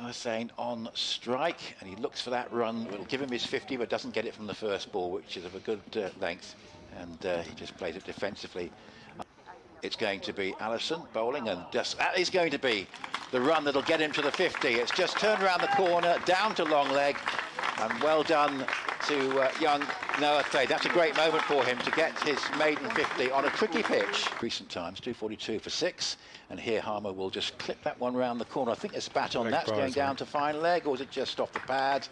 Hussain on strike, and he looks for that run. It'll give him his 50, but doesn't get it from the first ball, which is of a good length, and he just plays it defensively. It's going to be Allison bowling, and just that is going to be the run that'll get him to the 50. It's just turned around the corner, down to long leg, and well done to young Noah Thay. That's a great moment for him to get his maiden 50 on a tricky pitch. Recent times, 242 for 6, and here Harmer will just clip that one round the corner. I think there's a bat on that's going down to fine leg, or is it just off the pad?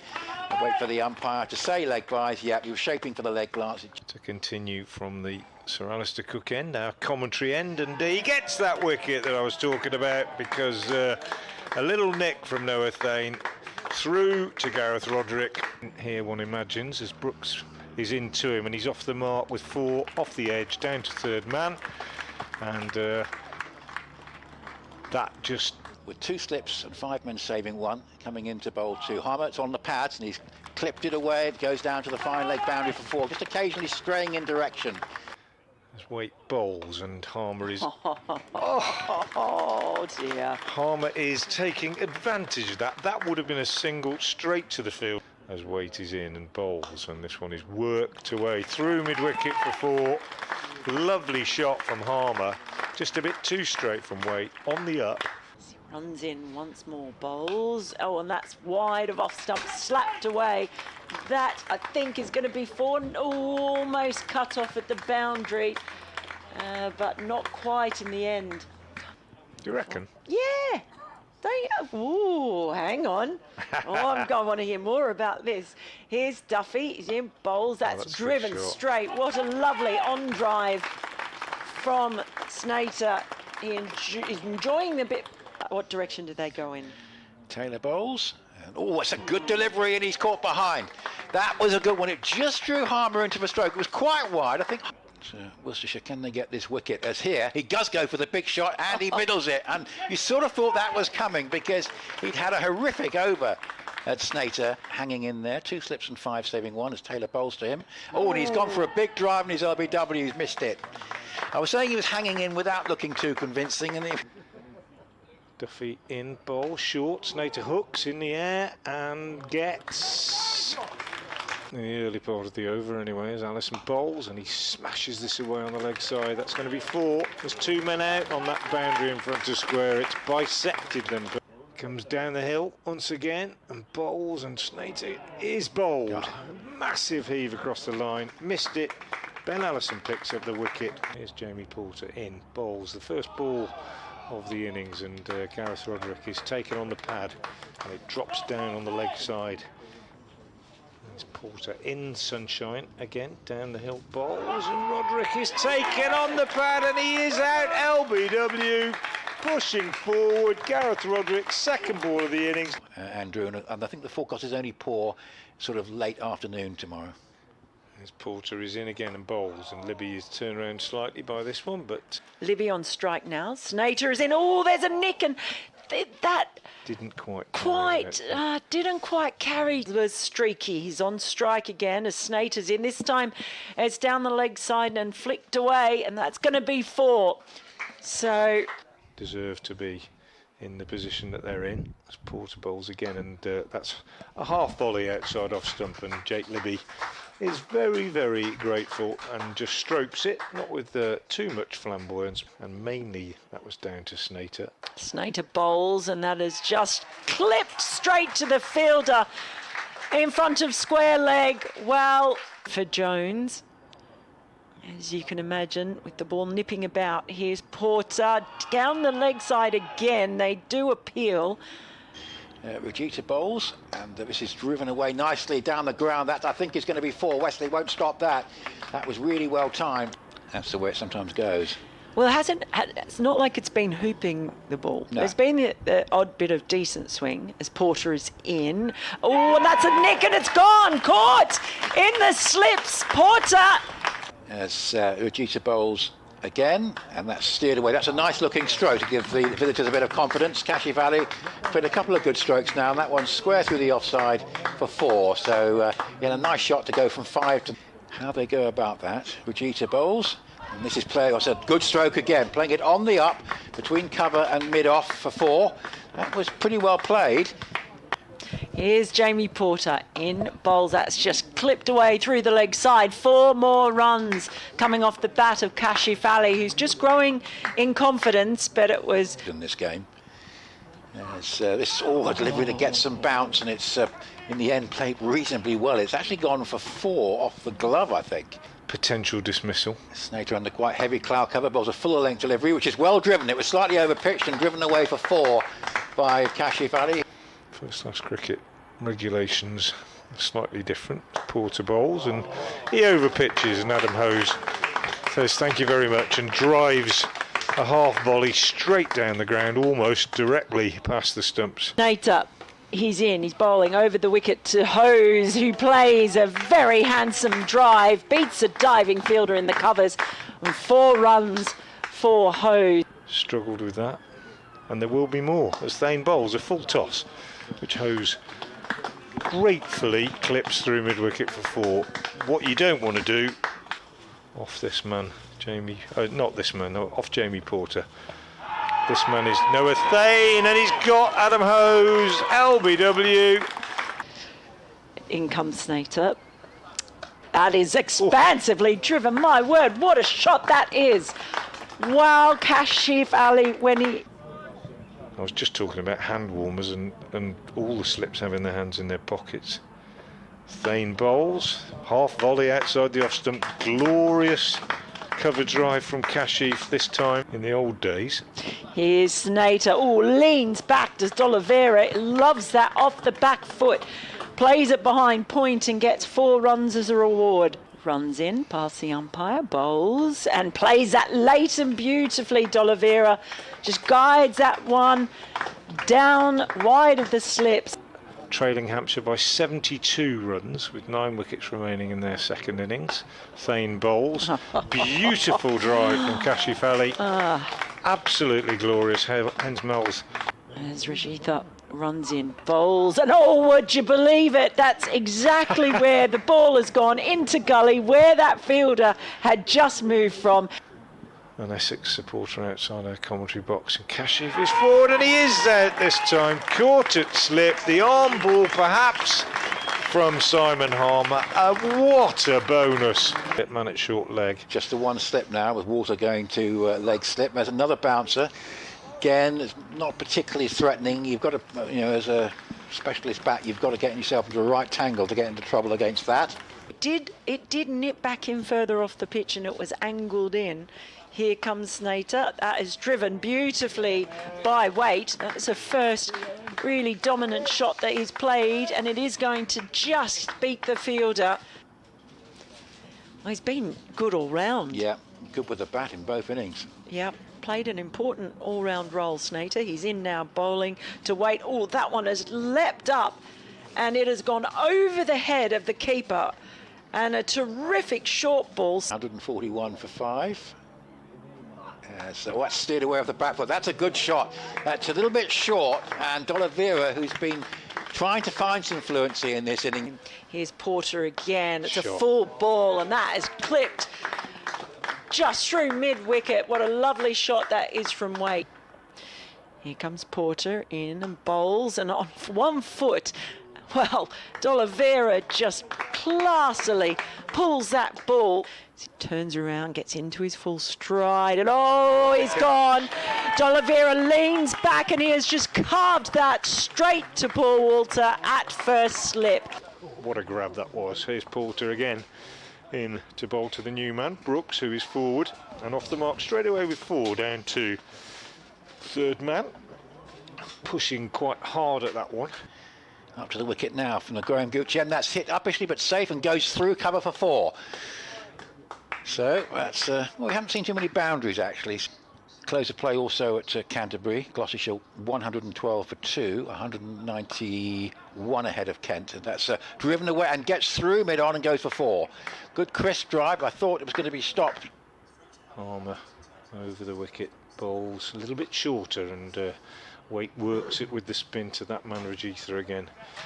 And wait for the umpire to say leg byes. Yeah, he was shaping for the leg glance. To continue from the Sir Alistair Cook end, our commentary end, and he gets that wicket that I was talking about, because a little nick from Noah Thay through to Gareth Roderick. Here one imagines as Brooks is into him, and he's off the mark with 4 off the edge down to third man, and that just with 2 slips and 5 men saving 1, coming into bowl to Harmer. It's on the pads and he's clipped it away. It goes down to the fine leg boundary for 4, just occasionally straying in direction. As Waite bowls and Harmer is oh dear. Harmer is taking advantage of that. That would have been a single straight to the field as Waite is in and bowls, and this one is worked away through mid-wicket for 4. Lovely shot from Harmer, just a bit too straight from Waite on the up. He runs in once more, bowls. Oh, and that's wide of off stump, slapped away. That, I think, is going to be 4. Almost cut off at the boundary, but not quite in the end. Do you reckon? Yeah. Ooh, hang on. Oh, I want to hear more about this. Here's Duffy. He's in bowls. That's driven straight. What a lovely on drive from Snater. He's enjoying the bit. What direction did they go in? Taylor bowls. Oh, it's a good delivery, and he's caught behind. That was a good one. It just drew Harmer into the stroke. It was quite wide, I think. Worcestershire, can they get this wicket? As here, he does go for the big shot, and he middles it. And you sort of thought that was coming, because he'd had a horrific over at Snater, hanging in there. 2 slips and 5 saving 1 as Taylor bowls to him. Oh, and he's gone for a big drive in his LBW. He's missed it. I was saying he was hanging in without looking too convincing, and Duffy in bowl, short, Snater hooks in the air and gets in the early part of the over anyway, as Allison bowls, and he smashes this away on the leg side. That's going to be 4. There's 2 men out on that boundary in front of square. It's bisected them. Comes down the hill once again and bowls, and Snater is bowled. Massive heave across the line, missed it. Ben Allison picks up the wicket. Here's Jamie Porter in, bowls the first ball of the innings, and Gareth Roderick is taken on the pad, and it drops down on the leg side. There's Porter in sunshine again, down the hill, bowls, and Roderick is taken on the pad, and he is out. LBW pushing forward. Gareth Roderick's second ball of the innings. Andrew, and I think the forecast is only poor sort of late afternoon tomorrow. As Porter is in again and bowls, and Libby is turned around slightly by this one, but Libby on strike now. Snater is in. Oh, there's a nick, and that didn't quite didn't quite carry. It was streaky. He's on strike again as Snater's in. This time it's down the leg side and flicked away, and that's going to be 4. So deserve to be in the position that they're in as Porter bowls again, and that's a half volley outside off stump, and Jake Libby is very, very grateful and just strokes it, not with too much flamboyance, and mainly that was down to Snater. Snater bowls, and that is just clipped straight to the fielder in front of square leg. Well, for Jones, as you can imagine, with the ball nipping about. Here's Porter down the leg side again. They do appeal. Regita bowls, and this is driven away nicely down the ground. That, I think, is going to be 4. Wesley won't stop that. That was really well timed. That's the way it sometimes goes. Well, it's not like it's been hooping the ball. No. There's been the odd bit of decent swing as Porter is in. Oh, and that's a nick, and it's gone. Caught in the slips. Porter. As Regita bowls again, and that's steered away. That's a nice looking stroke to give the visitors a bit of confidence. Kashi Valley played a couple of good strokes now, and that one's square through the offside for 4. So a nice shot to go from 5 to. How they go about that. Regita bowls, and this is playing. I said good stroke again, playing it on the up between cover and mid off for 4. That was pretty well played. Here's Jamie Porter in bowls. That's just clipped away through the leg side. 4 more runs coming off the bat of Kash, who's just growing in confidence, but it was... In this game. This is all a delivery that gets some bounce, and it's in the end played reasonably well. It's actually gone for 4 off the glove, I think. Potential dismissal. Snater under quite heavy cloud cover, bowls a fuller length delivery, which is well driven. It was slightly over pitched and driven away for 4 by Kash. First class cricket regulations are slightly different. Porter bowls and he over pitches, and Adam Hose says thank you very much and drives a half volley straight down the ground, almost directly past the stumps. Snater, he's in, he's bowling over the wicket to Hose, who plays a very handsome drive, beats a diving fielder in the covers, and 4 runs for Hose. Struggled with that, and there will be more as Thane bowls a full toss, which Hose gratefully clips through mid-wicket for 4. What you don't want to do off this man, Jamie, not this man, no, off Jamie Porter. This man is Noah Thane, and he's got Adam Hose, LBW. In comes Snater. That is expansively driven. My word, what a shot that is. Wow, Kashif Ali, when he... I was just talking about hand warmers and all the slips having their hands in their pockets. Thane bowls, half volley outside the off stump, glorious cover drive from Kashif this time in the old days. Here's Snater. Oh, leans back, does D'Oliveira. Loves that off the back foot. Plays it behind point and gets 4 runs as a reward. Runs in, past the umpire, bowls, and plays that late and beautifully. D'Oliveira just guides that one down wide of the slips. Trailing Hampshire by 72 runs with 9 wickets remaining in their second innings. Thane bowls. Beautiful drive from Kashif Ali. Absolutely glorious. Hens Mells. As Rashida runs in, bowls, and oh, would you believe it? That's exactly where the ball has gone, into gully, where that fielder had just moved from. An Essex supporter outside our commentary box, and Kashif is forward, and he is out this time. Caught at slip, the arm ball perhaps from Simon Harmer. What a bonus. Man at short leg. Just the one slip now, with Walter going to leg slip. There's another bouncer. Again, it's not particularly threatening. You've got to, you know, as a specialist bat, you've got to get yourself into a right tangle to get into trouble against that. It did nip back in further off the pitch, and it was angled in. Here comes Snater. That is driven beautifully by weight. That's a first really dominant shot that he's played, and it is going to just beat the fielder. Well, he's been good all round. Yeah, good with the bat in both innings. Yeah, played an important all-round role, Snater. He's in now bowling to wait. Oh, that one has leapt up, and it has gone over the head of the keeper. And a terrific short ball. 141 for 5. So that's steered away off the back foot. That's a good shot. That's a little bit short, and D'Oliveira, who's been trying to find some fluency in this inning. Here's Porter again. It's Shot. a full ball, and that is clipped just through mid-wicket. What a lovely shot that is from weight. Here comes Porter in and bowls, and on 1 foot. Well, D'Oliveira just classily pulls that ball. He turns around, gets into his full stride, and oh, he's gone. D'Oliveira leans back, and he has just carved that straight to Paul Walter at first slip. What a grab that was. Here's Porter again in to bowl to the new man, Brooks, who is forward, and off the mark straight away with 4 down to third man. Pushing quite hard at that one. Up to the wicket now from the Graham Gooch end. That's hit uppishly but safe and goes through cover for 4. So that's, well, we haven't seen too many boundaries actually. Close of play also at Canterbury. Gloucestershire 112 for 2, 191 ahead of Kent. And that's driven away and gets through mid-on and goes for 4. Good crisp drive. I thought it was going to be stopped. Harmer over the wicket, bowls a little bit shorter, and Wake works it with the spin to that man Rajitha again.